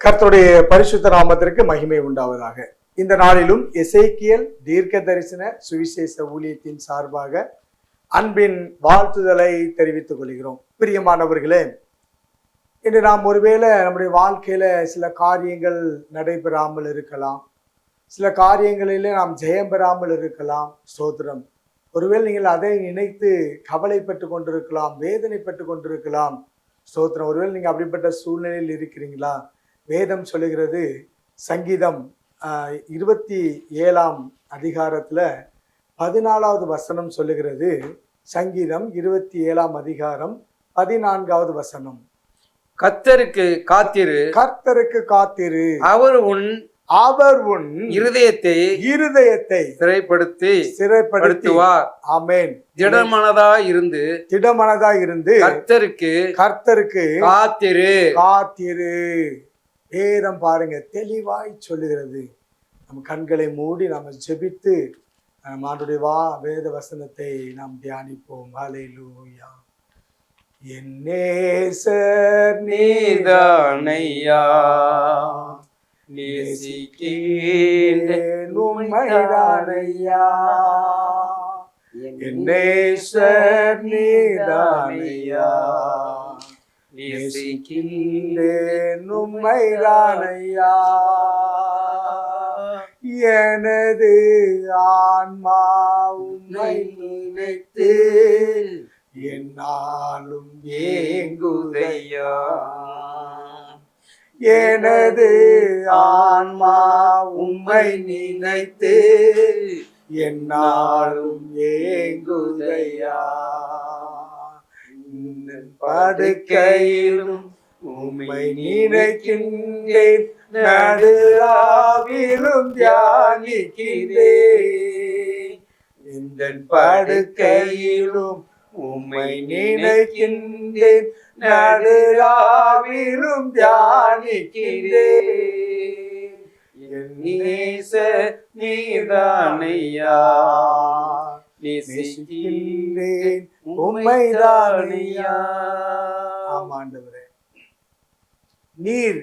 கர்த்தருடைய பரிசுத்த நாமத்திற்கு மகிமை உண்டாவதாக. இந்த நாளிலும் எசேக்கியேல் தீர்க்க தரிசன சுவிசேஷ ஊழியத்தின் சார்பாக அன்பின் வாழ்த்துதலை தெரிவித்துக் கொள்கிறோம். பிரியமானவர்களே, இன்று நாம் ஒருவேளை நம்முடைய வாழ்க்கையில சில காரியங்கள் நடைபெறாமல் இருக்கலாம், சில காரியங்களிலே நாம் ஜெயம் பெறாமல் இருக்கலாம். ஸ்தோத்திரம். ஒருவேளை நீங்கள் அதை நினைத்து கவலைப்பட்டு கொண்டிருக்கலாம், வேதனைப்பட்டு கொண்டிருக்கலாம். ஸ்தோத்திரம். ஒருவேளை நீங்கள் அப்படிப்பட்ட சூழ்நிலையில் இருக்கிறீங்களா? வேதம் சொல்லுகிறது, சங்கீதம் 27ஆம் அதிகாரத்துல 14வது வசனம் சொல்லுகிறது. சங்கீதம் 27ஆம் அதிகாரம் 14வது வசனம். கர்த்தருக்கு காத்திரு, கர்த்தருக்கு காத்திரு, அவர் உன் இருதயத்தை சிறைப்படுத்துவார். ஆமென். திடமனதாய் இருந்து கர்த்தருக்கு காத்திரு. வேதம் பாருங்க, தெளிவாய் சொல்லுகிறது. நம்ம கண்களை மூடி நாம ஜெபித்து ஆண்டுடைய வேத வசனத்தை நாம் தியானிப்போம். ஹல்லேலூயா. என் நேசர் நீதானையா, நேசிக்கிறேன் உம்மைதானையா. என் நேசர் நீதானையா, நேசிக்கிறேன் உம்மைதானையா. எனது ஆன்மா உம்மை நினைத்து என்னாலும் ஏங்குதையா. எனது ஆன்மா உம்மை நினைத்து என்னாலும் ஏங்குதையா. படுக்கையிலும் உம்மை நினைக்கின்றேன், நடுராவிலும் தியானிக்கிறேன். இந்த படுக்கையிலும் உம்மை நினைக்கின்றேன், நடுராவிலும் தியானிக்கிறேன். என் நேசர் நீதானையா, நேசிக்கிறேன் உம்மைதானையா. ஆமாண்டவரே, நீர்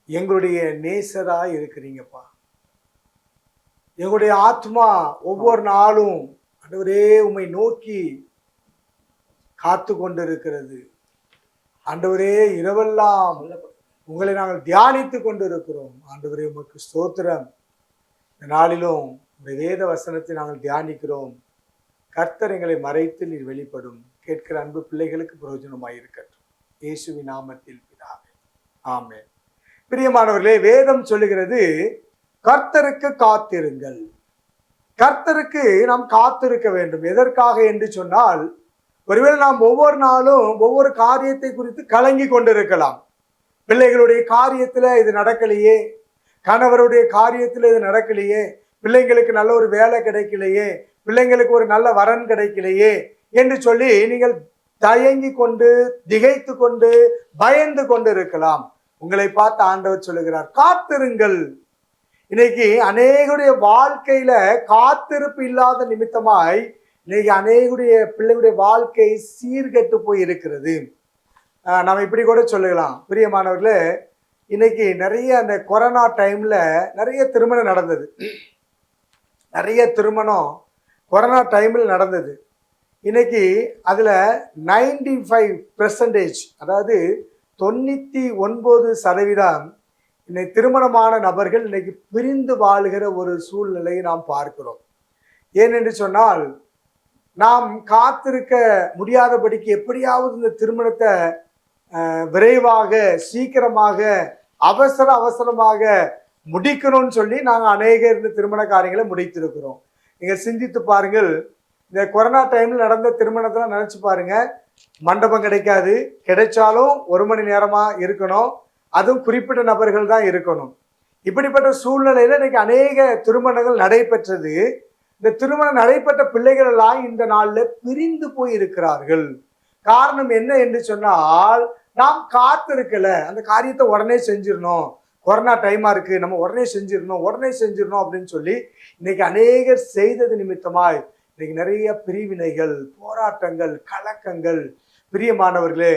எங்களுடைய நேசராய் இருக்கிறீங்கப்பா. எங்களுடைய ஆத்மா ஒவ்வொரு நாளும் ஆண்டவரே உம்மை நோக்கி காத்து கொண்டிருக்கிறது. ஆண்டவரே, இரவெல்லாம் உங்களை நாங்கள் தியானித்து கொண்டிருக்கிறோம். ஆண்டவரே, உமக்கு ஸ்தோத்திரம். இந்த நாளிலும் உங்களுடைய வேத வசனத்தை நாங்கள் தியானிக்கிறோம். கர்த்தர் எங்களை மறைத்து நீர் வெளிப்படும். கேட்கிற அன்பு பிள்ளைகளுக்கு பிரயோஜனமாயிருக்கட்டும். இயேசுவின் நாமத்தில் பிதாவே, ஆமென். பிரியமானவர்களே, வேதம் சொல்லுகிறது, கர்த்தருக்கு காத்திருங்கள். கர்த்தருக்கு நாம் காத்திருக்க வேண்டும். எதற்காக என்று சொன்னால், ஒருவேளை நாம் ஒவ்வொரு நாளும் ஒவ்வொரு காரியத்தை குறித்து கலங்கி கொண்டிருக்கலாம். பிள்ளைகளுடைய காரியத்துல இது நடக்கலையே, கணவருடைய காரியத்துல இது நடக்கலையே, பிள்ளைங்களுக்கு நல்ல ஒரு வேலை கிடைக்கலையே, பிள்ளைங்களுக்கு ஒரு நல்ல வரன் கிடைக்கலையே என்று சொல்லி நீங்கள் தயங்கி கொண்டு, திகைத்து கொண்டு, பயந்து கொண்டு இருக்கலாம். உங்களை பார்த்து ஆண்டவர் சொல்லுகிறார், காத்திருங்கள். இன்னைக்கு அநேகருடைய வாழ்க்கையில காத்திருப்பு இல்லாத நிமித்தமாய் இன்னைக்கு அநேகருடைய பிள்ளைகளுடைய வாழ்க்கை சீர்கெட்டு போய் இருக்கிறது. நம்ம இப்படி கூட சொல்லலாம். பிரியமானவர்களே, இன்னைக்கு நிறைய அந்த கொரோனா டைம்ல நிறைய திருமணம் நடந்தது. நிறைய திருமணம் கொரோனா டைமில் நடந்தது. இன்னைக்கு அதுல 95%, அதாவது 99% இன்னைக்கு திருமணமான நபர்கள் இன்னைக்கு பிரிந்து வாழுகிற ஒரு சூழ்நிலையை நாம் பார்க்கிறோம். ஏனென்று சொன்னால், நாம் காத்திருக்க முடியாதபடிக்கு எப்படியாவது இந்த திருமணத்தை விரைவாக, சீக்கிரமாக, அவசரமாக முடிக்கணும்னு சொல்லி நாங்கள் அநேகர் இந்த திருமண காரியங்களை முடித்திருக்கிறோம். நீங்கள் சிந்தித்து பாருங்கள். இந்த கொரோனா டைமில் நடந்த திருமணத்தெல்லாம் நினச்சி பாருங்க. மண்டபம் கிடைக்காது, கிடைச்சாலும் 1 மணி நேரமாக இருக்கணும், அதுவும் குறிப்பிட்ட நபர்கள் தான் இருக்கணும். இப்படிப்பட்ட சூழ்நிலையில் இன்னைக்கு அநேக திருமணங்கள் நடைபெற்றது. இந்த திருமணம் நடைபெற்ற பிள்ளைகள் எல்லாம் இந்த நாளில் பிரிந்து போய் இருக்கிறார்கள். காரணம் என்ன என்று சொன்னால், நாம் காத்திருக்கல. அந்த காரியத்தை உடனே செஞ்சிடணும், கொரோனா டைமா இருக்கு, நம்ம உடனே செஞ்சிடணும் அப்படின்னு சொல்லி இன்னைக்கு அநேகர் செய்தது நிமித்தமாய் இன்னைக்கு நிறைய பிரிவினைகள், போராட்டங்கள், கலக்கங்கள். பிரியமானவர்களே,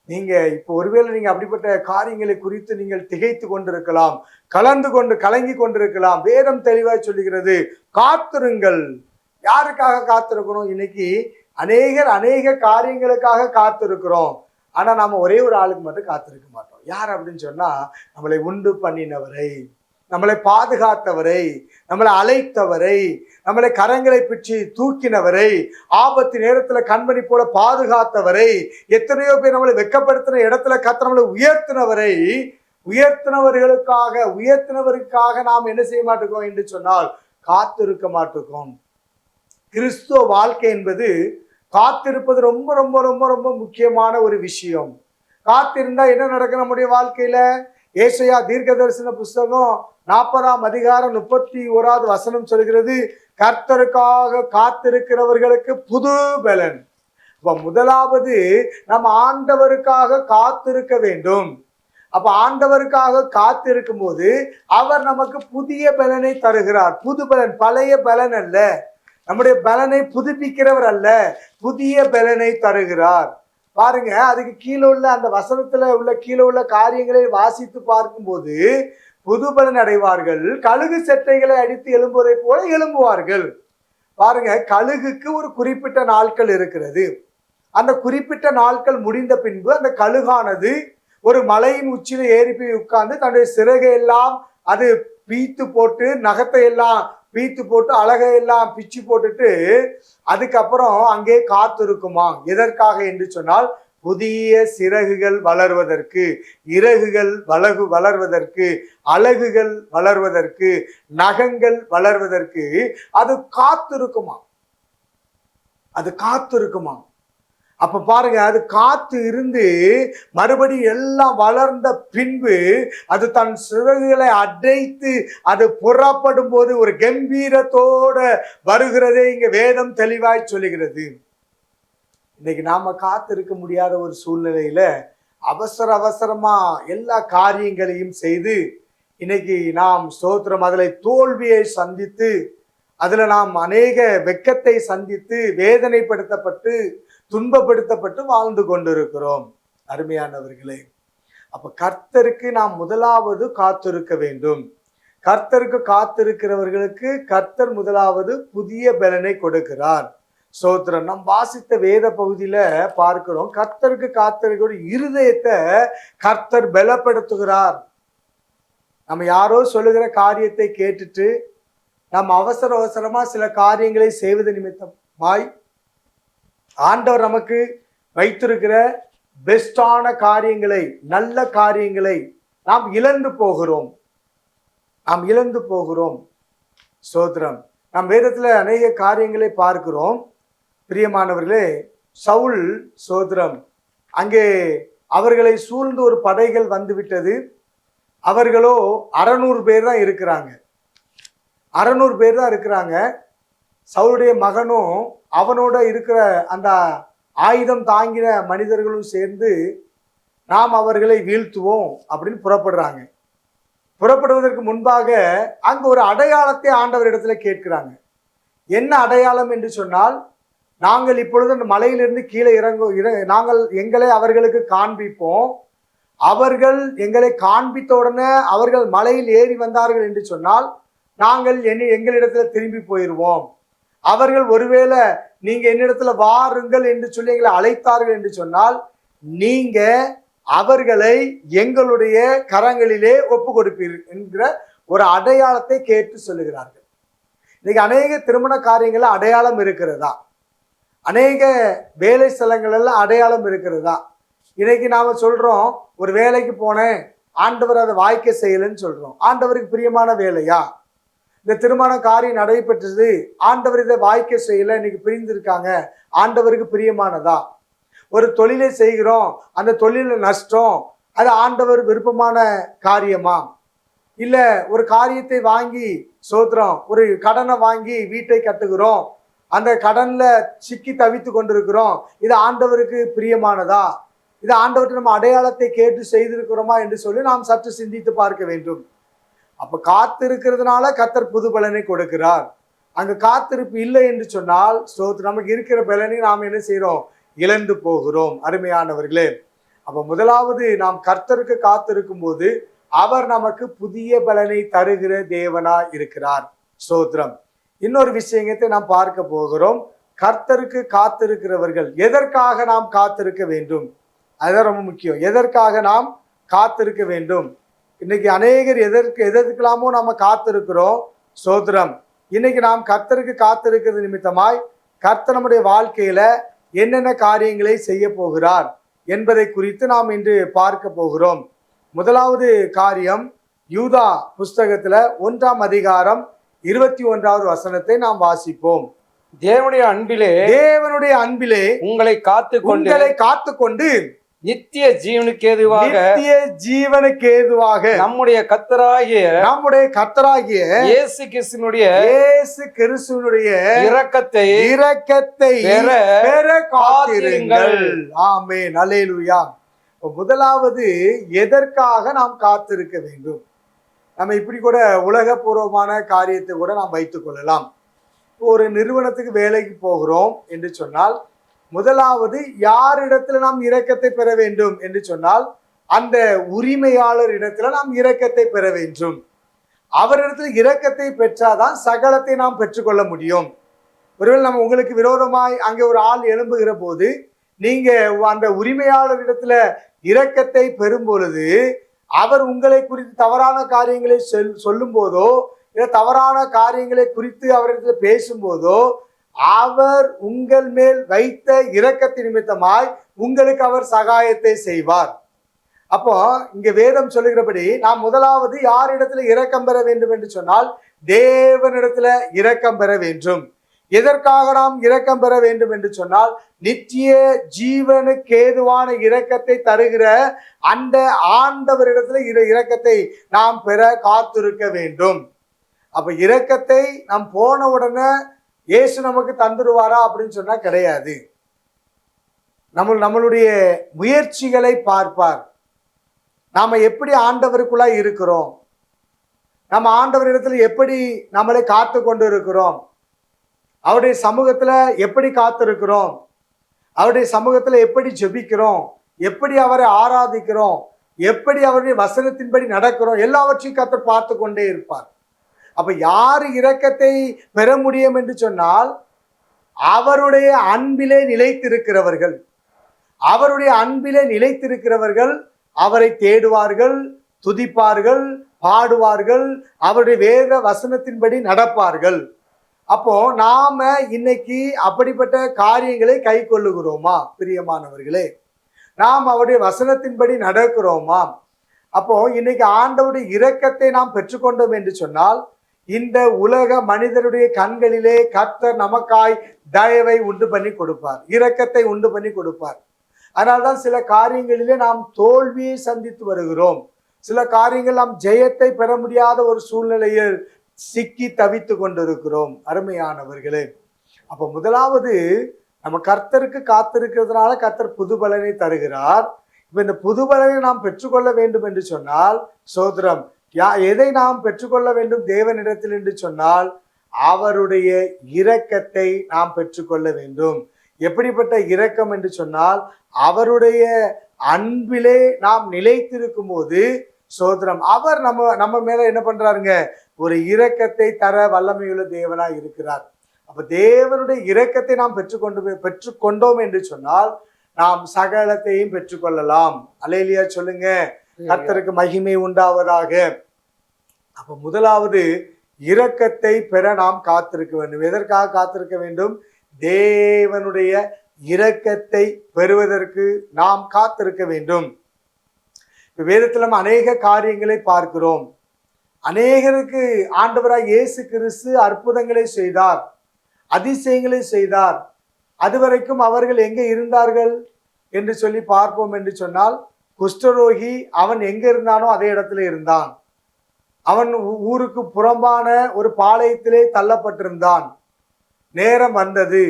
நீங்க இப்போ ஒருவேளை நீங்க அப்படிப்பட்ட காரியங்களை குறித்து நீங்கள் திகைத்து கொண்டிருக்கலாம், கலங்கி கொண்டிருக்கலாம். வேதம் தெளிவாய் சொல்லுகிறது, காத்திருங்கள். யாருக்காக காத்திருக்கணும்? இன்னைக்கு அநேக காரியங்களுக்காக காத்திருக்கிறோம். ஆனா நாம ஒரே ஒரு ஆளுக்கு மட்டும் காத்திருக்க மாட்டோம். யார் அப்படின்னு சொன்னா, நம்மளை உண்டு பண்ணினவரை, நம்மளை பாதுகாத்தவரை, நம்மளை அழைத்தவரை, நம்மளை கரங்களை பிடிச்சு தூக்கினவரை, ஆபத்து நேரத்துல கண்மணி போல பாதுகாத்தவரை, எத்தனையோ பேர் நம்மளை வெட்கப்படுத்தின இடத்துல கர்த்தர் நம்மளை உயர்த்தினவருக்காக நாம் என்ன செய்ய மாட்டோம் என்று சொன்னால் காத்திருக்க மாட்டோம். கிறிஸ்துவ வாழ்க்கை என்பது காத்திருப்பது ரொம்ப ரொம்ப ரொம்ப ரொம்ப முக்கியமான ஒரு விஷயம். காத்திருந்தா என்ன நடக்கும் நம்முடைய வாழ்க்கையில? ஏசாயா தீர்க்கதரிசன புஸ்தகம் 40ஆம் அதிகாரம் 31வது வசனம் சொல்கிறது, கர்த்தருக்காக காத்திருக்கிறவர்களுக்கு புது பலன். அப்ப முதலாவது நம்ம ஆண்டவருக்காக காத்திருக்க வேண்டும். அப்ப ஆண்டவருக்காக காத்திருக்கும் போது அவர் நமக்கு புதிய பலனை தருகிறார். புது பலன், பழைய பலன் அல்ல. நம்முடைய பலனை புதுப்பிக்கிறவர் அல்ல, புதிய பலனை தருகிறார். பாருங்க, அதுக்கு கீழே உள்ள அந்த வசனத்துல உள்ள கீழே உள்ள காரியங்களை வாசித்து பார்க்கும்போது, புது பலன் அடைவார்கள், கழுகு செட்டைகளை அடித்து எழும்புவதை போல எழும்புவார்கள். பாருங்க, கழுகுக்கு ஒரு குறிப்பிட்ட நாட்கள் இருக்கிறது. அந்த குறிப்பிட்ட நாட்கள் முடிந்த பின்பு அந்த கழுகானது ஒரு மலையின் உச்சியில ஏறி போய் உட்கார்ந்து தன்னுடைய சிறகை எல்லாம் அது பீத்து போட்டு, நகத்தை எல்லாம் பீத்து போட்டு, அழகையெல்லாம் பிச்சு போட்டுட்டு அதுக்கப்புறம் அங்கே காத்திருக்குமா. எதற்காக என்று சொன்னால், புதிய சிறகுகள் வளர்வதற்கு, இறகுகள் வளர்வதற்கு, அலகுகள் வளர்வதற்கு, நகங்கள் வளர்வதற்கு அது காத்திருக்குமா. அப்ப பாருங்க, அது காத்து இருந்து மறுபடியும் எல்லாம் வளர்ந்த பின்பு அது தன் சிறகுகளை அடைத்து அது புறப்படும் போது ஒரு கம்பீரத்தோட வருகிறதே இங்க வேதம் தெளிவாய் சொல்லுகிறது. இன்னைக்கு நாம காத்திருக்க முடியாத ஒரு சூழ்நிலையில அவசரமா எல்லா காரியங்களையும் செய்து இன்னைக்கு நாம் ஸ்தோத்திரம் அதில் தோல்வியை சந்தித்து, அதுல நாம் அநேக வெட்கத்தை சந்தித்து, வேதனைப்படுத்தப்பட்டு, துன்பப்படுத்தப்பட்டு வாழ்ந்து கொண்டிருக்கிறோம். அருமையானவர்களே, அப்ப கர்த்தருக்கு நாம் முதலாவது காத்திருக்க வேண்டும். கர்த்தருக்கு காத்திருக்கிறவர்களுக்கு கர்த்தர் முதலாவது புதிய பலனை கொடுக்கிறார். ஸ்தோத்திரம். நாம் வாசித்த வேத பகுதியில பார்க்கிறோம், கர்த்தருக்கு காத்திருக்கிற இருதயத்தை கர்த்தர் பலப்படுத்துகிறார். நம்ம யாரோ சொல்லுகிற காரியத்தை கேட்டுட்டு நாம் அவசரமா சில காரியங்களை செய்வது நிமித்தமாய் ஆண்டவர் நமக்கு வைத்திருக்கிற பெஸ்டான காரியங்களை, நல்ல காரியங்களை நாம் இழந்து போகிறோம். ஸ்தோத்திரம். நாம் வேதத்துல அநேக காரியங்களை பார்க்கிறோம். பிரியமானவர்களே, சவுல், ஸ்தோத்திரம், அங்கே அவர்களை சூழ்ந்து ஒரு படைகள் வந்துவிட்டது. அவர்களோ 600 பேர் தான் இருக்கிறாங்க. 600 பேர் தான் இருக்கிறாங்க. சவுளுடைய மகனும் அவனோட இருக்கிற அந்த ஆயுதம் தாங்கின மனிதர்களும் சேர்ந்து நாம் அவர்களை வீழ்த்துவோம் அப்படின்னு புறப்படுறாங்க. புறப்படுவதற்கு முன்பாக அங்கு ஒரு அடையாளத்தை ஆண்டவர் இடத்துல கேட்கிறாங்க. என்ன அடையாளம் என்று சொன்னால், நாங்கள் இப்பொழுது அந்த மலையிலிருந்து கீழே நாங்கள் எங்களை அவர்களுக்கு காண்பிப்போம். அவர்கள் எங்களை காண்பித்த உடனே அவர்கள் மலையில் ஏறி வந்தார்கள் என்று சொன்னால் நாங்கள் எங்களிடத்துல திரும்பி போயிடுவோம். அவர்கள் ஒருவேளை நீங்க என்னிடத்துல வாருங்கள் என்று சொல்லி எங்களை அழைத்தார்கள் என்று சொன்னால் நீங்க அவர்களை எங்களுடைய கரங்களிலே ஒப்பு கொடுப்பீர்கள் என்கிற ஒரு அடையாளத்தை கேட்டு சொல்லுகிறார்கள். இன்னைக்கு அநேக திருமண காரியங்கள்ல அடையாளம் இருக்கிறதா? அநேக வேலை ஸ்தலங்கள் எல்லாம் அடையாளம் இருக்கிறதா? இன்னைக்கு நாம சொல்றோம், ஒரு வேலைக்கு போனேன், ஆண்டவர் அதை வாய்க்க செய்யலைன்னு சொல்றோம். ஆண்டவருக்கு பிரியமான வேலையா? இந்த திருமண காரியம் நடைபெற்றது, ஆண்டவர் இதை வாய்க்க செய்யல, இன்னைக்கு பிரிந்திருக்காங்க, ஆண்டவருக்கு பிரியமானதா? ஒரு தொழிலை செய்கிறோம், அந்த தொழில நஷ்டம், அது ஆண்டவர் விருப்பமான காரியமா? இல்ல ஒரு காரியத்தை வாங்கி சோத்திரம், ஒரு கடனை வாங்கி வீட்டை கட்டுகிறோம், அந்த கடன்ல சிக்கி தவித்து கொண்டிருக்கிறோம், இது ஆண்டவருக்கு பிரியமானதா? இது ஆண்டவர்கிட்ட நம்ம அடையாளத்தை கேட்டு செய்திருக்கிறோமா என்று சொல்லி நாம் சற்று சிந்தித்து பார்க்க வேண்டும். அப்ப காத்திருக்கிறதுனால கர்த்தர் புது பலனை கொடுக்கிறார். அங்க காத்திருப்பு இல்லை என்று சொன்னால் நமக்கு இருக்கிற பலனை நாம் என்ன செய்யறோம்? இழந்து போகிறோம். அருமையானவர்களே, அப்ப முதலாவது நாம் கர்த்தருக்கு காத்திருக்கும் போது அவர் நமக்கு புதிய பலனை தருகிற தேவனா இருக்கிறார். ஸ்தோத்திரம். இன்னொரு விஷயத்தை நாம் பார்க்க போகிறோம். கர்த்தருக்கு காத்திருக்கிறவர்கள் எதற்காக நாம் காத்திருக்க வேண்டும்? அதுதான் ரொம்ப முக்கியம். எதற்காக நாம் காத்திருக்க வேண்டும்? இன்னைக்கு அநேகர் எதற்கெல்லாமோ நம்ம காத்திருக்கிறோம். ஸ்தோத்திரம். இன்னைக்கு நாம் கர்த்தருக்கு காத்திருக்கிறது நிமித்தமாய் கர்த்தர் நம்முடைய வாழ்க்கையில என்னென்ன காரியங்களை செய்ய போகிறார் என்பதை குறித்து நாம் இன்று பார்க்க போகிறோம். முதலாவது காரியம், யூதா புஸ்தகத்துல 1ஆம் அதிகாரம் 21வது வசனத்தை நாம் வாசிப்போம். தேவனுடைய அன்பிலே உங்களை காத்துக்கொண்டு நித்திய ஜீவனுக்கு ஏதுவாக நம்முடைய கர்த்தராகிய இயேசு கிறிஸ்துவினுடைய இரக்கத்தை பெற காத்திருங்கள். ஆமென். அல்லேலூயா. முதலாவது எதற்காக நாம் காத்திருக்க வேண்டும்? நம்ம இப்படி கூட உலகபூர்வமான காரியத்தை கூட நாம் வைத்துக் கொள்ளலாம். ஒரு நிறுவனத்துக்கு வேலைக்கு போகிறோம் என்று சொன்னால் முதலாவது யாரிடத்துல நாம் இரக்கத்தை பெற வேண்டும் என்று சொன்னால் அந்த உரிமையாளர் இடத்துல நாம் இரக்கத்தை பெற வேண்டும். அவரிடத்துல இரக்கத்தை பெற்றாதான் சகலத்தை நாம் பெற்றுக்கொள்ள முடியும். ஒருவேளை நம்ம உங்களுக்கு விரோதமாய் அங்கே ஒரு ஆள் எழும்புகிற போது நீங்க அந்த உரிமையாளர் இடத்துல இரக்கத்தை பெறும் பொழுது அவர் உங்களை குறித்து தவறான காரியங்களை சொல்லும் போதோ இல்ல தவறான காரியங்களை குறித்து அவரிடத்துல பேசும்போதோ அவர் உங்கள் மேல் வைத்த இரக்கத்தின் நிமித்தமாய் உங்களுக்கு அவர் சகாயத்தை செய்வார். அப்போ இங்க வேதம் சொல்லுகிறபடி நாம் முதலாவது யாரிடத்துல இரக்கம் பெற வேண்டும் என்று சொன்னால் தேவனிடத்துல இரக்கம் பெற வேண்டும். எதற்காக நாம் இரக்கம் பெற வேண்டும் என்று சொன்னால் நித்திய ஜீவனுக்கு ஏதுவான இரக்கத்தை தருகிற அந்த ஆண்டவரிடத்துல இரக்கத்தை நாம் பெற காத்திருக்க வேண்டும். அப்ப இரக்கத்தை நாம் போன உடனே இயேசு நமக்கு தந்துடுவாரா அப்படின்னு சொன்னா கிடையாது. நம்மளுடைய முயற்சிகளை பார்ப்பார். நாம எப்படி ஆண்டவருக்குள்ளாய் இருக்கிறோம், நம்ம ஆண்டவரிடத்துல எப்படி நம்மளை காத்து கொண்டு இருக்கிறோம், அவருடைய சமூகத்துல எப்படி காத்திருக்கிறோம், அவருடைய சமூகத்துல எப்படி ஜெபிக்கிறோம், எப்படி அவரை ஆராதிக்கிறோம், எப்படி அவருடைய வசனத்தின்படி நடக்கிறோம், எல்லாவற்றையும் கர்த்தர் பார்த்து கொண்டே இருப்பார். அப்ப யாரு இரக்கத்தை பெற முடியும் என்று சொன்னால் அவருடைய அன்பிலே நிலைத்திருக்கிறவர்கள். அவருடைய அன்பிலே நிலைத்திருக்கிறவர்கள் அவரை தேடுவார்கள், துதிப்பார்கள், பாடுவார்கள், அவருடைய வேத வசனத்தின்படி நடப்பார்கள். அப்போ நாம இன்னைக்கு அப்படிப்பட்ட காரியங்களை கை கொள்ளுகிறோமா பிரியமானவர்களே? நாம் அவருடைய வசனத்தின்படி நடக்கிறோமா? அப்போ இன்னைக்கு ஆண்டவருடைய இரக்கத்தை நாம் பெற்றுக்கொண்டோம் என்று சொன்னால் இந்த உலக மனிதருடைய கண்களிலே கர்த்தர் நமக்காய் தயவை உண்டு பண்ணி கொடுப்பார், இரக்கத்தை உண்டு பண்ணி கொடுப்பார். அதனால்தான் சில காரியங்களிலே நாம் தோல்வியை சந்தித்து வருகிறோம். சில காரியங்கள் நாம் ஜெயத்தை பெற முடியாத ஒரு சூழ்நிலையில் சிக்கி தவித்து கொண்டிருக்கிறோம். அருமையானவர்களே, அப்ப முதலாவது நம்ம கர்த்தருக்கு காத்திருக்கிறதுனால கர்த்தர் புது பலனை தருகிறார். இப்ப இந்த புது பலனை நாம் பெற்றுக்கொள்ள வேண்டும் என்று சொன்னால் சோதரம் எதை நாம் பெற்றுக்கொள்ள வேண்டும் தேவனிடத்தில் என்று சொன்னால் அவருடைய இரக்கத்தை நாம் பெற்றுக்கொள்ள வேண்டும். எப்படிப்பட்ட இரக்கம் என்று சொன்னால் அவருடைய அன்பிலே நாம் நிலைத்திருக்கும் போது சோதரம் அவர் நம்ம மேல என்ன பண்றாருங்க, ஒரு இரக்கத்தை தர வல்லமையுள்ள தேவனாய் இருக்கிறார். அப்ப தேவனுடைய இரக்கத்தை நாம் பெற்றுக்கொண்டோம் என்று சொன்னால் நாம் சகலத்தையும் பெற்றுக்கொள்ளலாம். அல்லேலூயா சொல்லுங்க. கர்த்தருக்கு மகிமை உண்டாவதாக. அப்ப முதலாவது இரக்கத்தை பெற நாம் காத்திருக்க வேண்டும். எதற்காக காத்திருக்க வேண்டும்? தேவனுடைய இரக்கத்தை பெறுவதற்கு நாம் காத்திருக்க வேண்டும். வேதத்தில் நம்ம அநேக காரியங்களை பார்க்கிறோம். அநேகருக்கு ஆண்டவராய் இயேசு கிறிஸ்து அற்புதங்களை செய்தார், அதிசயங்களை செய்தார். அதுவரைக்கும் அவர்கள் எங்கே இருந்தார்கள் என்று சொல்லி பார்ப்போம் என்று சொன்னால் குஷ்டரோகி அவன் எங்க இருந்தானோ அதே இடத்துல இருந்தான். அவன் ஊருக்கு புறம்பான ஒரு பாளையத்திலே தள்ளப்பட்டிருந்தான். நேரம் வந்தது,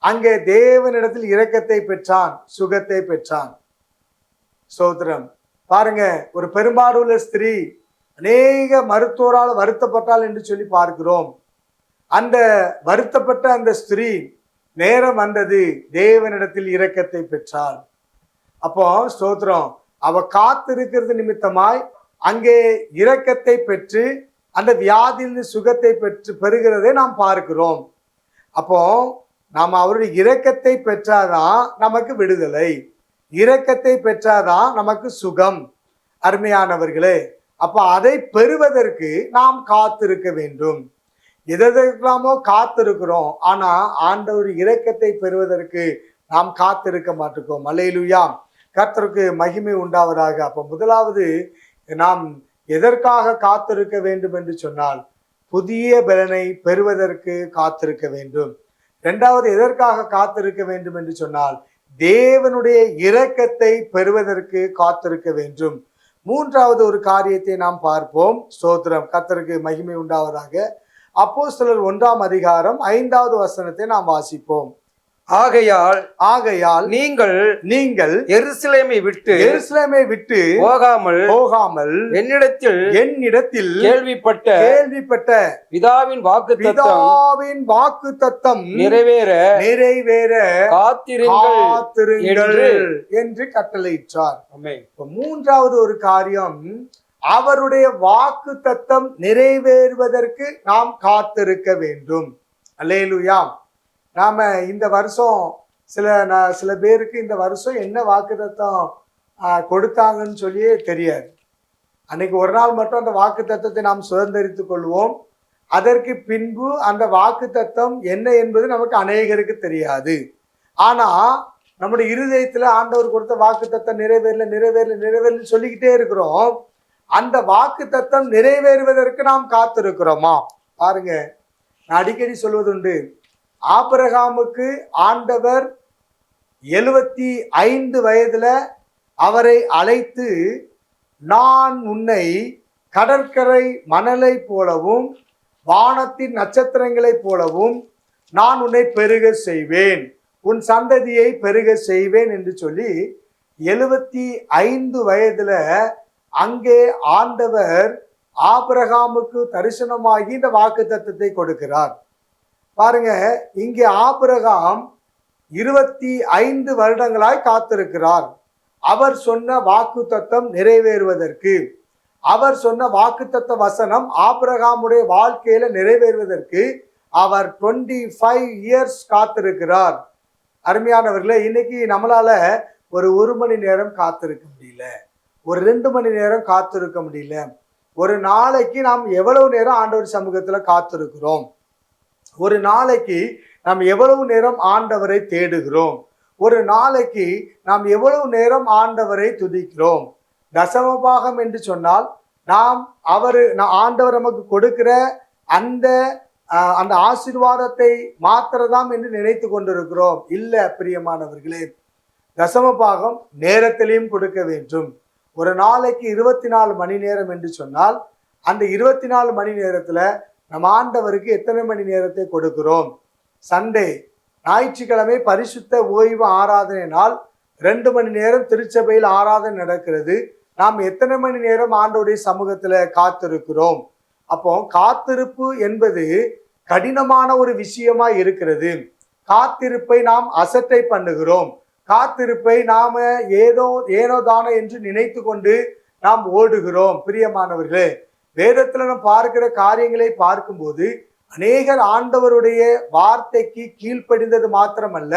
அங்கே தேவனிடத்தில் இரக்கத்தை பெற்றான், சுகத்தை பெற்றான். ஸ்தோத்திரம். பாருங்க, ஒரு பெரும்பாடுள்ள ஸ்திரீ அநேக மருத்துவரால் வருத்தப்பட்டாள் என்று சொல்லி பார்க்கிறோம். அந்த வருத்தப்பட்ட அந்த ஸ்திரீ நேரம் வந்தது, தேவனிடத்தில் இரக்கத்தை பெற்றாள். அப்போ ஸ்தோத்திரம், அவ காத்திருக்கிறது நிமித்தமாய் அங்கே இரக்கத்தை பெற்று அந்த வியாதியிலிருந்து சுகத்தை பெறுகிறதை நாம் பார்க்கிறோம். அப்போ நாம் அவருடைய இரக்கத்தை பெற்றாதான் நமக்கு விடுதலை, இரக்கத்தை பெற்றாதான் நமக்கு சுகம். அருமையானவர்களே, அப்ப அதை பெறுவதற்கு நாம் காத்திருக்க வேண்டும். எதற்கெல்லாமோ காத்திருக்கிறோம், ஆனா ஆண்டவர் இரக்கத்தை பெறுவதற்கு நாம் காத்திருக்க மாட்டோம். அல்லேலூயா, கர்த்தருக்கு மகிமை உண்டாவதாக. அப்ப முதலாவது நாம் எதற்காக காத்திருக்க வேண்டும் என்று சொன்னால் புதிய பலனை பெறுவதற்கு காத்திருக்க வேண்டும். இரண்டாவது எதற்காக காத்திருக்க வேண்டும் என்று சொன்னால் தேவனுடைய இரக்கத்தை பெறுவதற்கு காத்திருக்க வேண்டும். மூன்றாவது ஒரு காரியத்தை நாம் பார்ப்போம். ஸ்தோத்திரம், கர்த்தருக்கு மகிமை உண்டாவதாக. அப்போஸ்தலர் 1ஆம் அதிகாரம் 5வது வசனத்தை நாம் வாசிப்போம். ஆகையால் நீங்கள் எருசலேமை விட்டு போகாமல் என்னிடத்தில் கேள்விப்பட்ட பிதாவின் வாக்குத்தத்தம் நிறைவேற காத்திருங்கள் என்று கட்டளையிட்டார். மூன்றாவது ஒரு காரியம், அவருடைய வாக்குத்தத்தம் நிறைவேறுவதற்கு நாம் காத்திருக்க வேண்டும். அல்லேலூயா. நாம இந்த வருஷம் சில பேருக்கு இந்த வருஷம் என்ன வாக்குத்தத்தம் கொடுத்தாங்கன்னு சொல்லியே தெரியாது. அன்னைக்கு ஒரு நாள் மட்டும் அந்த வாக்குத்தத்தத்தை நாம் சுதந்திரித்துக் கொள்வோம். அதற்கு பின்பு அந்த வாக்குத்தத்தம் என்ன என்பது நமக்கு அநேகருக்கு தெரியாது. ஆனா நம்முடைய இருதயத்துல ஆண்டவர் கொடுத்த வாக்குத்தத்தம் நிறைவேறல சொல்லிக்கிட்டே இருக்கிறோம். அந்த வாக்குத்தத்தம் நிறைவேறுவதற்கு நாம் காத்திருக்கிறோமா? பாருங்க, நான் அடிக்கடி சொல்வதுண்டு, ஆபிரகாமுக்கு ஆண்டவர் 75 வயதுல அவரை அழைத்து, நான் உன்னை கடற்கரை மணலை போலவும் வானத்தின் நட்சத்திரங்களைப் போலவும் நான் உன்னை பெருக செய்வேன், உன் சந்ததியை பெருக செய்வேன் என்று சொல்லி 75 வயதுல அங்கே ஆண்டவர் ஆபிரகாமுக்கு தரிசனமாகி இந்த வாக்குத்தத்தத்தை கொடுக்கிறார். பாருங்க, இங்கே ஆபிரகாம் 25 வருடங்களாய் காத்திருக்கிறார். அவர் சொன்ன வாக்குத்தத்தம் நிறைவேறுவதற்கு, அவர் சொன்ன வாக்குத்தத்த வசனம் ஆபிரகாமுடைய வாழ்க்கையில நிறைவேறுவதற்கு அவர் 25 இயர்ஸ் காத்திருக்கிறார். அருமையானவர்களே, இன்னைக்கு நம்மளால ஒரு 1 மணி நேரம் காத்திருக்க முடியல, ஒரு 2 மணி நேரம் காத்திருக்க முடியல. ஒரு நாளைக்கு நாம் எவ்வளவு நேரம் ஆண்டவர் சமூகத்துல காத்திருக்கிறோம்? ஒரு நாளைக்கு நாம் எவ்வளவு நேரம் ஆண்டவரை தேடுகிறோம்? ஒரு நாளைக்கு நாம் எவ்வளவு நேரம் ஆண்டவரை துதிக்கிறோம்? தசமபாகம் என்று சொன்னால் நாம் ஆண்டவர் நமக்கு கொடுக்கிற அந்த ஆசீர்வாதத்தை மாத்திரதாம் என்று நினைத்து கொண்டிருக்கிறோம். இல்ல பிரியமானவர்களே, தசமபாகம் நேரத்திலையும் கொடுக்க வேண்டும். ஒரு நாளைக்கு 24 மணி நேரம் என்று சொன்னால் அந்த 24 மணி நேரத்துல நம்ம ஆண்டவருக்கு எத்தனை மணி நேரத்தை கொடுக்கிறோம்? சண்டே, ஞாயிற்றுக்கிழமை பரிசுத்த ஓய்வு ஆராதனை நாள் 2 மணி நேரம் திருச்சபையில் ஆராதனை நடக்கிறது. நாம் எத்தனை மணி நேரம் ஆண்டவருடைய சமூகத்துல காத்திருக்கிறோம்? அப்போ காத்திருப்பு என்பது கடினமான ஒரு விஷயமா இருக்கிறது. காத்திருப்பை நாம் அசட்டை பண்ணுகிறோம். காத்திருப்பை நாம ஏனோ தானோ என்று நினைத்து கொண்டு நாம் ஓடுகிறோம். பிரியமானவர்களே, வேதத்துல நாம் பார்க்கிற காரியங்களை பார்க்கும்போது அநேகர் ஆண்டவருடைய வார்த்தைக்கு கீழ்ப்படிந்தது மாத்திரமல்ல,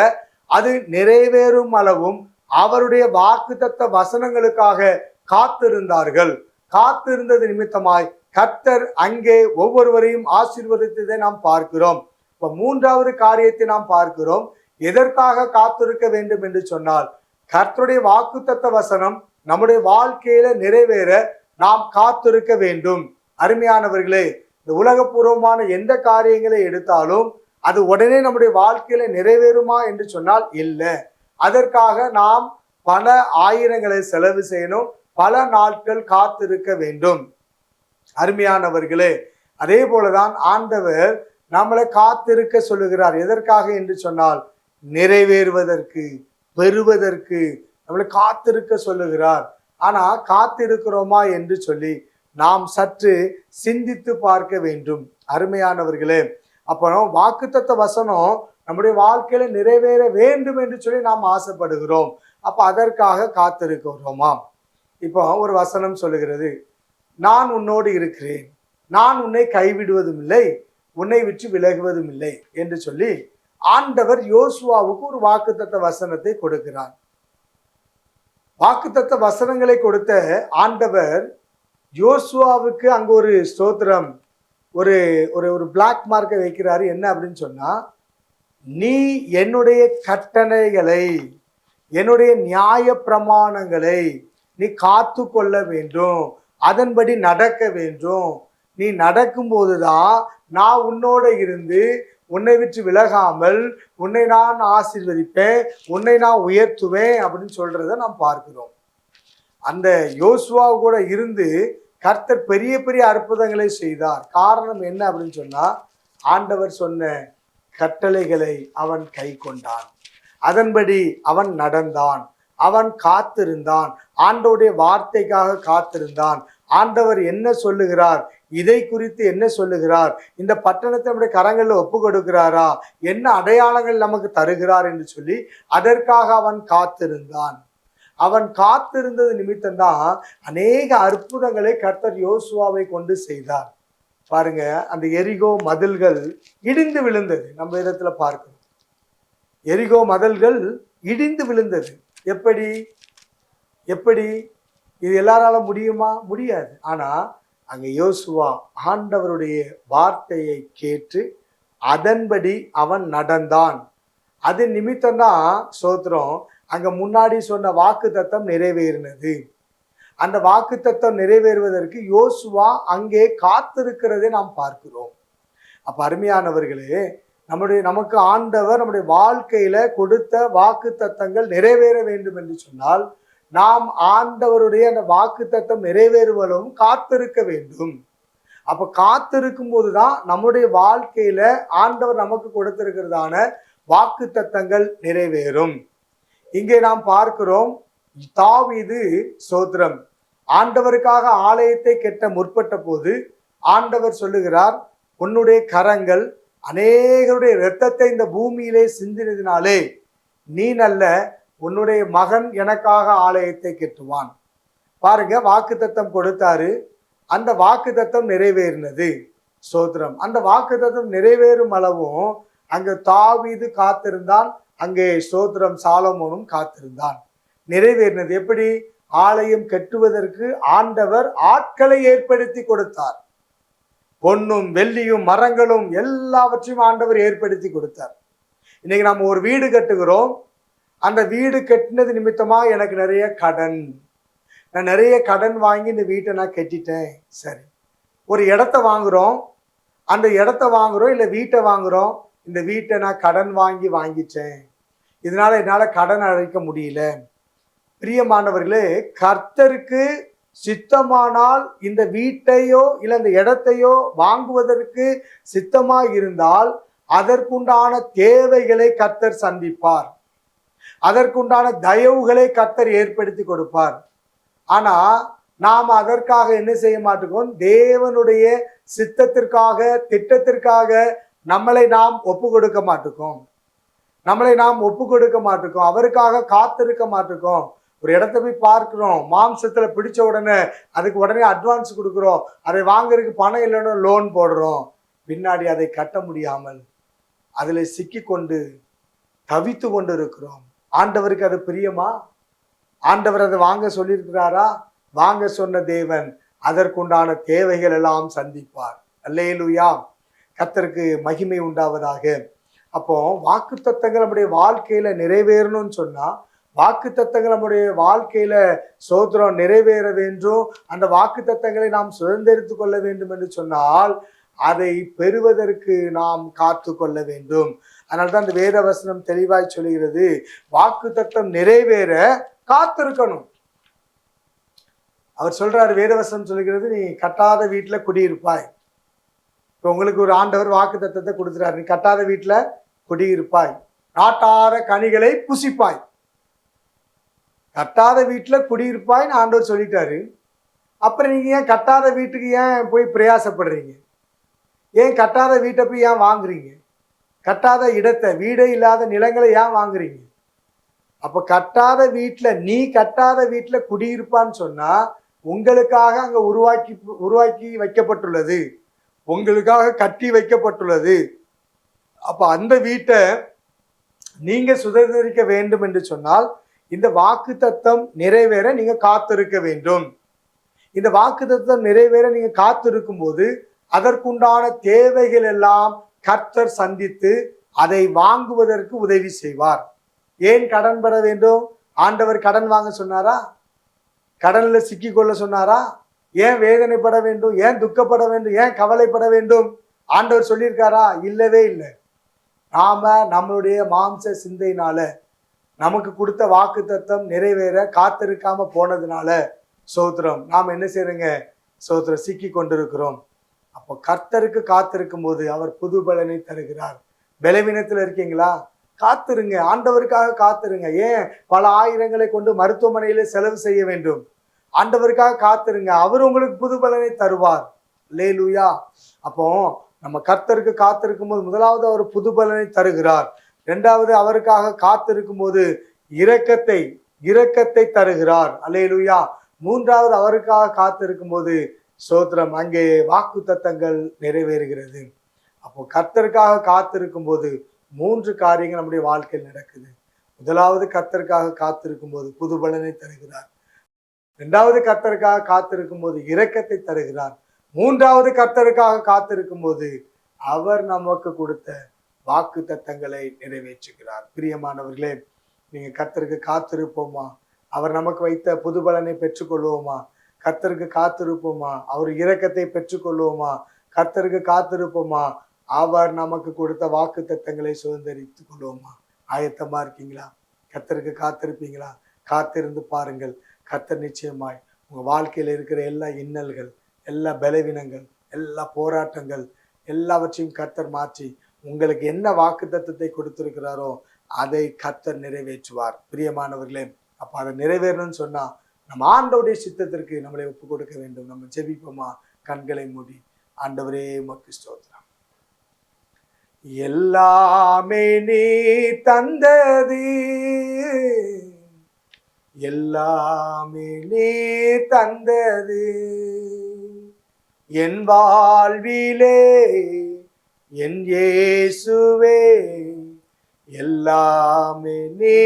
அது நிறைவேறும் அளவும் அவருடைய வாக்குத்தத்த வசனங்களுக்காக காத்திருந்தார்கள். காத்திருந்தது நிமித்தமாய் கர்த்தர் அங்கே ஒவ்வொருவரையும் ஆசீர்வதித்ததை நாம் பார்க்கிறோம். இப்ப மூன்றாவது காரியத்தை நாம் பார்க்கிறோம். எதற்காக காத்திருக்க வேண்டும் என்று சொன்னால், கர்த்தருடைய வாக்குத்தத்த வசனம் நம்முடைய வாழ்க்கையில நிறைவேற நாம் காத்திருக்க வேண்டும். அருமையானவர்களே, இந்த உலகபூர்வமான எந்த காரியங்களை எடுத்தாலும் அது உடனே நம்முடைய வாழ்க்கையில நிறைவேறுமா என்று சொன்னால் இல்லை. அதற்காக நாம் பல ஆயிரங்களை செலவு செய்யணும், பல நாட்கள் காத்திருக்க வேண்டும். அருமையானவர்களே, அதே போலதான் ஆண்டவர் நம்மளை காத்திருக்க சொல்லுகிறார். எதற்காக என்று சொன்னால் நிறைவேறுவதற்கு, பெறுவதற்கு நம்மளை காத்திருக்க சொல்லுகிறார். ஆனா காத்திருக்கிறோமா என்று சொல்லி நாம் சற்று சிந்தித்து பார்க்க வேண்டும். அருமையானவர்களே, அப்புறம் வாக்குத்தத்த வசனம் நம்முடைய வாழ்க்கையில நிறைவேற வேண்டும் என்று சொல்லி நாம் ஆசைப்படுகிறோம். அப்போ அதற்காக காத்திருக்கிறோமாம். இப்போ ஒரு வசனம் சொல்லுகிறது, நான் உன்னோடு இருக்கிறேன், நான் உன்னை கைவிடுவதும் இல்லை, உன்னை விட்டு விலகுவதும் இல்லை என்று சொல்லி ஆண்டவர் யோசுவாவுக்கு ஒரு வாக்குத்தத்த வசனத்தை கொடுக்கிறார். வாக்குத்தத்த வசனங்களை கொடுத்த ஆண்டவர் யோசுவாவுக்கு அங்க ஒரு ஸ்தோத்திரம், ஒரு ஒரு ஒரு பிளாக் மார்க்கை வைக்கிறாரு. என்ன அப்படின்னு சொன்னா, நீ என்னுடைய கட்டளைகளை, என்னுடைய நியாய பிரமாணங்களை நீ காத்து கொள்ள வேண்டும், அதன்படி நடக்க வேண்டும். நீ நடக்கும்போதுதான் நான் உன்னோட இருந்து உன்னை விட்டு விலகாமல் உன்னை நான் ஆசீர்வதிப்பேன், உன்னை நான் உயர்த்துவேன் அப்படின்னு சொல்றத நாம் பார்க்கிறோம். அந்த யோசுவா கூட இருந்து கர்த்தர் பெரிய பெரிய அற்புதங்களை செய்தார். காரணம் என்ன அப்படின்னு சொன்னா, ஆண்டவர் சொன்ன கட்டளைகளை அவன் கை கொண்டான், அதன்படி அவன் நடந்தான், அவன் காத்திருந்தான், ஆண்டவருடைய வார்த்தைக்காக காத்திருந்தான். ஆண்டவர் என்ன சொல்லுகிறார், இதை குறித்து என்ன சொல்லுகிறார், இந்த பட்டணத்தை நம்முடைய கரங்களில் ஒப்பு கொடுக்கிறாரா, என்ன அடையாளங்கள் நமக்கு தருகிறார் என்று சொல்லி அதற்காக அவன் காத்திருந்தான். அவன் காத்திருந்தது நிமித்தம்தான் அநேக அற்புதங்களை கர்த்தர் யோசுவாவை கொண்டு செய்தார். பாருங்க, அந்த எரிகோ மதில்கள் இடிந்து விழுந்தது. நம்ம இடத்துல பார்க்கிறோம், எரிகோ மதில்கள் இடிந்து விழுந்தது. எப்படி எப்படி இது எல்லாரால முடியுமா? முடியாது. ஆனா அங்க யோசுவா ஆண்டவருடைய வார்த்தையை கேட்டு அதன்படி அவன் நடந்தான். அது நிமித்தம்தான் சோத்திரம் அங்க முன்னாடி சொன்ன வாக்கு தத்தம் நிறைவேறினது. அந்த வாக்கு தத்தம் நிறைவேறுவதற்கு யோசுவா அங்கே காத்திருக்கிறதை நாம் பார்க்கிறோம். அப்ப அருமையானவர்களே, நமக்கு ஆண்டவர் நம்முடைய வாழ்க்கையில கொடுத்த வாக்கு தத்தங்கள் நிறைவேற வேண்டும் என்று சொன்னால் நாம் ஆண்டவருடைய அந்த வாக்கு தத்தம் நிறைவேறுவதும் காத்திருக்க வேண்டும். அப்ப காத்திருக்கும் போதுதான் நம்முடைய வாழ்க்கையில ஆண்டவர் நமக்கு கொடுத்திருக்கிறதான வாக்கு தத்தங்கள் நிறைவேறும். இங்கே நாம் பார்க்கிறோம், தாவீது ஸ்தோத்திரம் ஆண்டவருக்காக ஆலயத்தை கட்ட முற்பட்ட போது ஆண்டவர் சொல்லுகிறார், உன்னுடைய கரங்கள் அநேகருடைய இரத்தத்தை இந்த பூமியிலே சிந்தினதினாலே நீ நல்ல, உன்னுடைய மகன் எனக்காக ஆலயத்தை கட்டுவான். பாருங்க, வாக்கு தத்தம் கொடுத்தாரு, அந்த வாக்கு தத்தம் நிறைவேறினது. ஸ்தோத்திரம். அந்த வாக்கு தத்தம் நிறைவேறும் அளவும் அங்கு தாவீது காத்திருந்தான், அங்கே ஸ்தோத்திரம் சாலமோனும் காத்திருந்தான். நிறைவேறினது எப்படி? ஆலயம் கட்டுவதற்கு ஆண்டவர் ஆட்களை ஏற்படுத்தி கொடுத்தார். பொன்னும் வெள்ளியும் மரங்களும் எல்லாவற்றையும் ஆண்டவர் ஏற்படுத்தி கொடுத்தார். இன்னைக்கு நம்ம ஒரு வீடு கட்டுகிறோம், அந்த வீடு கட்டினது நிமித்தமா எனக்கு நிறைய கடன், நான் நிறைய கடன் வாங்கி இந்த வீட்டை நான் கட்டிட்டேன். சரி, ஒரு இடத்த வாங்குறோம், அந்த இடத்த வாங்குறோம் இல்லை வீட்டை வாங்குறோம், இந்த வீட்டை நான் கடன் வாங்கிட்டேன், இதனால என்னால் கடன் அடைக்க முடியல. பிரியமானவர்களே, கர்த்தருக்கு சித்தமானால் இந்த வீட்டையோ இல்லை இந்த இடத்தையோ வாங்குவதற்கு சித்தமா இருந்தால் அதற்குண்டான தேவைகளை கர்த்தர் சந்திப்பார், அதற்குண்டான தயவுகளை கர்த்தர் ஏற்படுத்தி கொடுப்பார். ஆனா நாம் அதற்காக என்ன செய்ய மாட்டோம்? தேவனுடைய சித்தத்திற்காக, திட்டத்திற்காக நம்மளை நாம் ஒப்பு கொடுக்க மாட்டோம், அவருக்காக காத்திருக்க மாட்டோம். ஒரு இடத்த போய் பார்க்கிறோம், மாம்சத்துல பிடிச்ச உடனே அதுக்கு உடனே அட்வான்ஸ் கொடுக்குறோம், அதை வாங்குறதுக்கு பணம் இல்லைன்னு லோன் போடுறோம், பின்னாடி அதை கட்ட முடியாமல் அதுல சிக்கி கொண்டு தவித்து கொண்டு இருக்கிறோம். ஆண்டவருக்கு அது பிரியமா? ஆண்டவர் அதை வாங்க சொல்லியிருக்கிறாரா? வாங்க சொன்ன தேவன் அதற்குண்டான தேவைகள் எல்லாம் சந்திப்பார். அல்லேலூயா, கர்த்தருக்கு மகிமை உண்டாவதாக. அப்போ வாக்கு தத்தங்கள் நம்முடைய வாழ்க்கையில நிறைவேறணும்னு சொன்னா, வாக்கு தத்தங்கள் நம்முடைய வாழ்க்கையில சோத்திரம் நிறைவேற வேண்டும், அந்த வாக்கு தத்தங்களை நாம் சுதந்திரித்து கொள்ள வேண்டும் என்று சொன்னால் அதை பெறுவதற்கு நாம் காத்து கொள்ள வேண்டும். அதனால்தான் அந்த வேத வசனம் தெளிவாய் சொல்கிறது, வாக்கு தத்தம் நிறைவேற காத்திருக்கணும். அவர் சொல்றாரு, வேதவசனம் சொல்லுகிறது, நீ கட்டாத வீட்டுல குடியிருப்பாய். இப்போ உங்களுக்கு ஒரு ஆண்டவர் வாக்கு தத்தத்தை கொடுத்துறாரு, நீ கட்டாத வீட்டுல குடியிருப்பாய், நாட்டார கனிகளை புசிப்பாய். கட்டாத வீட்டுல குடியிருப்பாய்னு ஆண்டவர் சொல்லிட்டாரு. அப்புறம் நீங்க ஏன் கட்டாத வீட்டுக்கு ஏன் போய் பிரயாசப்படுறீங்க? ஏன் கட்டாத வீட்டை போய் ஏன் வாங்குறீங்க? கட்டாத இடத்தை, வீடே இல்லாத நிலங்களை ஏன் வாங்குறீங்க? அப்ப கட்டாத வீட்டுல, நீ கட்டாத வீட்டுல குடியிருப்பான்னு சொன்னா உங்களுக்காக அங்க உருவாக்கி வைக்கப்பட்டுள்ளது, உங்களுக்காக கட்டி வைக்கப்பட்டுள்ளது. அப்ப அந்த வீட்டை நீங்க சுதந்திரிக்க வேண்டும் என்று சொன்னால் இந்த வாக்குத்தத்தம் நிறைவேற நீங்க காத்திருக்க வேண்டும். இந்த வாக்குத்தத்தம் நிறைவேற நீங்க காத்திருக்கும் போது அதற்குண்டான தேவைகள் எல்லாம் கர்த்தர் சந்தித்து அதை வாங்குவதற்கு உதவி செய்வார். ஏன் கடன் பெற வேண்டும்? ஆண்டவர் கடன் வாங்க சொன்னாரா? கடன்ல சிக்கிக்கொள்ள சொன்னாரா? ஏன் வேதனைப்பட வேண்டும்? ஏன் துக்கப்பட வேண்டும்? ஏன் கவலைப்பட வேண்டும்? ஆண்டவர் சொல்லியிருக்காரா? இல்லவே இல்லை. நாம நம்மளுடைய மாம்ச சிந்தையினால நமக்கு கொடுத்த வாக்குத்தத்தம் நிறைவேற காத்திருக்காம போனதுனால சோத்திரம் நாம் என்ன செய்யறோங்க? சோத்திரம் சிக்கி கொண்டிருக்கிறோம். அப்போ கர்த்தருக்கு காத்திருக்கும் போது அவர் புது பலனை தருகிறார். பலவீனத்துல இருக்கீங்களா? காத்திருங்க, ஆண்டவருக்காக காத்திருங்க. ஏன் பல ஆயிரங்களை கொண்டு மருத்துவமனையில செலவு செய்ய வேண்டும்? ஆண்டவருக்காக காத்திருங்க, அவர் உங்களுக்கு புது பலனை தருவார். அல்லேலூயா. அப்போ நம்ம கர்த்தருக்கு காத்திருக்கும் போது முதலாவது அவர் புது பலனை தருகிறார். இரண்டாவது அவருக்காக காத்திருக்கும் போது இரக்கத்தை தருகிறார். அல்லேலூயா. மூன்றாவது அவருக்காக காத்திருக்கும் போது சோத்திரம் அங்கே வாக்கு தத்தங்கள் நிறைவேறுகிறது. அப்போ கர்த்தருக்காக காத்திருக்கும் போது 3 காரியங்கள் நம்முடைய வாழ்க்கையில் நடக்குது. முதலாவது கர்த்தருக்காக காத்திருக்கும் போது புது பலனை தருகிறார். இரண்டாவது கர்த்தருக்காக காத்திருக்கும் போது இரக்கத்தை தருகிறார். மூன்றாவது கர்த்தருக்காக காத்திருக்கும் போது அவர் நமக்கு கொடுத்த வாக்கு தத்தங்களை நிறைவேற்றுகிறார். பிரியமானவர்களே, நீங்க கர்த்தருக்கு காத்திருப்போமா? அவர் நமக்கு வைத்த புது பலனை பெற்றுக்கொள்வோமா? கர்த்தருக்கு காத்திருப்போமா? அவர் இரக்கத்தை பெற்றுக்கொள்வோமா? கர்த்தருக்கு காத்திருப்போமா? அவர் நமக்கு கொடுத்த வாக்கு தத்தங்களை சுதந்திரித்துக் கொள்வோமா? ஆயத்தமா இருக்கீங்களா? கர்த்தருக்கு காத்திருப்பீங்களா? காத்திருந்து பாருங்கள். கர்த்தர் நிச்சயமாய் உங்க வாழ்க்கையில இருக்கிற எல்லா இன்னல்கள், எல்லா பலவீனங்கள், எல்லா போராட்டங்கள் எல்லாவற்றையும் கர்த்தர் மாற்றி உங்களுக்கு என்ன வாக்கு தத்தத்தை கொடுத்திருக்கிறாரோ அதை கர்த்தர் நிறைவேற்றுவார். பிரியமானவர்களே, அப்ப அதை நிறைவேறணும்னு சொன்னா நம்ம ஆண்டவருடைய சித்தத்திற்கு நம்மளை ஒப்பு கொடுக்க வேண்டும். நம்ம ஜெபிப்போமா? கண்களை மூடி. ஆண்டவரே உமக்கு ஸ்தோத்திரம். எல்லாமே நீ தந்தது, எல்லாமே நீ தந்தது, என் வாழ்விலே என் இயேசுவே எல்லாமே நீ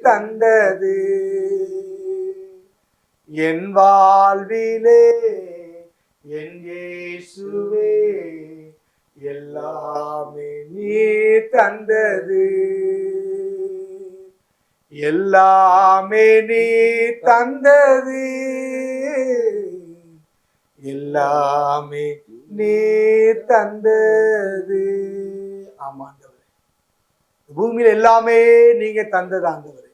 தந்தது, என் வாழ்விலே என் இயேசுவே எல்லாமே நீ தந்தது, எல்லாமே நீ தந்தது, எல்லாமே நீ தந்தது. ஆமாண்டவரே, பூமியில் எல்லாமே நீங்க தந்தது ஆண்டவரே.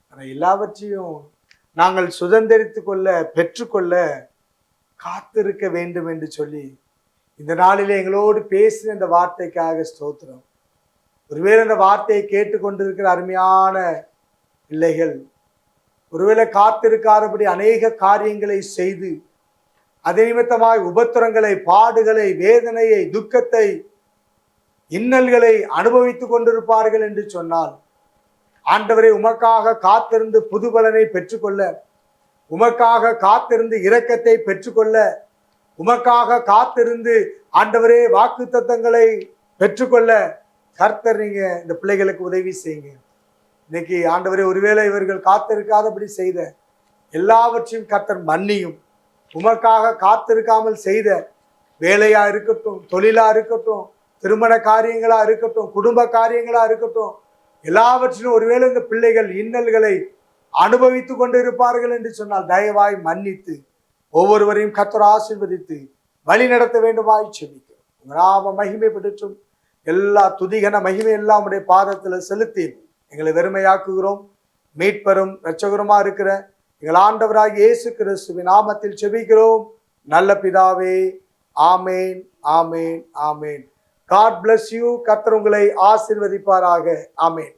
ஆனா எல்லாவற்றையும் நாங்கள் சுதந்திரித்து கொள்ள பெற்றுக்கொள்ள காத்திருக்க வேண்டும் என்று சொல்லி இந்த நாளிலே எங்களோடு பேசின இந்த வார்த்தைக்காக ஸ்தோத்திரம். ஒருவேளை இந்த வார்த்தையை கேட்டுக்கொண்டிருக்கிற அருமையான பிள்ளைகள் ஒருவேளை காத்திருக்காதபடி அநேக காரியங்களை செய்து அதே நிமித்தமாய் உபத்திரங்களை, பாடுகளை, வேதனையை, துக்கத்தை, இன்னல்களை அனுபவித்துக் கொண்டிருப்பார்கள் என்று சொன்னால் ஆண்டவரை உமக்காக காத்திருந்து புது பலனை பெற்றுக்கொள்ள, உமக்காக காத்திருந்து இரக்கத்தை பெற்றுக்கொள்ள, உமக்காக காத்திருந்து ஆண்டவரே வாக்கு தத்தங்களை பெற்றுக்கொள்ள கர்த்தர் நீங்க இந்த பிள்ளைகளுக்கு உதவி செய்யுங்க. இன்னைக்கு ஆண்டவரே ஒருவேளை இவர்கள் காத்திருக்காதபடி செய்த எல்லாவற்றையும் கர்த்தர் மன்னியும். உமக்காக காத்திருக்காமல் செய்த வேலையா இருக்கட்டும், தொழிலா இருக்கட்டும், திருமண காரியங்களா இருக்கட்டும், குடும்ப காரியங்களா இருக்கட்டும், எல்லாவற்றிலும் ஒருவேளை இந்த பிள்ளைகள் இன்னல்களை அனுபவித்து கொண்டு இருப்பார்கள் என்று சொன்னால் தயவாய் மன்னித்து ஒவ்வொருவரையும் கர்த்தர் ஆசீர்வதித்து வழி நடத்த வேண்டுமாய் செபிக்கிறோம். உங்க நாம மகிமைப்பட்டும் எல்லா துதிகன மகிமை எல்லாம் உடைய பாதத்துல செலுத்தி எங்களை வெறுமையாக்குகிறோம். மீட்பரும் இரட்சகருமா இருக்கிற எங்கள் ஆண்டவராகிய இயேசு கிறிஸ்துவின் நாமத்தில் செபிக்கிறோம் நல்ல பிதாவே. ஆமேன், ஆமேன், ஆமேன். God bless you. கர்த்தர் உங்களை ஆசீர்வதிப்பாராக. ஆமேன்.